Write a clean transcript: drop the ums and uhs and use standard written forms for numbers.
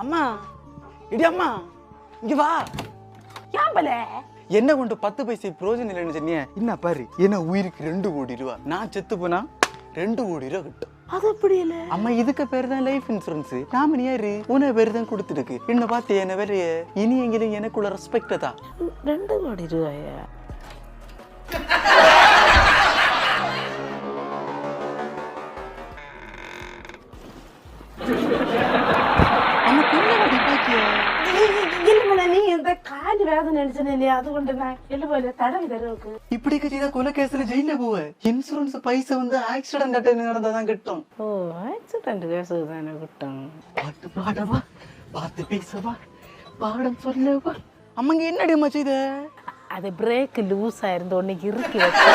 அம்மா இடி அம்மா இங்க வா. ஏம்பல என்ன கொண்டு 10 பைசா பிரோஜனம் இல்லைன்னு சொன்னிய. என்ன பாரு, என்ன உயிருக்கு 2 கோடி ரூபா. நான் செத்து போனா 2 கோடி ரூபா கிட்டும். அது எப்படி இல்ல? அம்மா இதுக்கு பேரு தான் லைஃப் இன்சூரன்ஸ். நாம யாரு உன பேரு தான் கொடுத்துருக்கு. என்ன பார்த்து என்ன வேற இனி எங்கிலும் எனக்குள்ள ரெஸ்பெக்ட் தான். 2 கோடி ரூபாயா? அம்மா பிள்ளை பாக்கிய நீ இந்த கால் வேதனை நினைச்சேன் இல்லையா, அது கொண்டு நான் எல்லாம் போயில தடவி தருவுக்கு. இப்படி கட்டிதான் கொலை கேஸ்ல ஜெயில போவ. இன்சூரன்ஸ் பைசா வந்து ஆக்சிடென்ட் நடந்தாதான் கிட்டும். ஓ, ஆக்சிடென்ட் கேஸுக்கு தானே கிட்டும். பாட்டு பாடவா, பார்த்து பேசவா, பாடம் சொல்லவா. அம்மாங்க என்னடி அம்மா செய்த? அது பிரேக் லூஸ் ஆயிருந்த ஒன்னைக்கு இறுக்கி வச்சு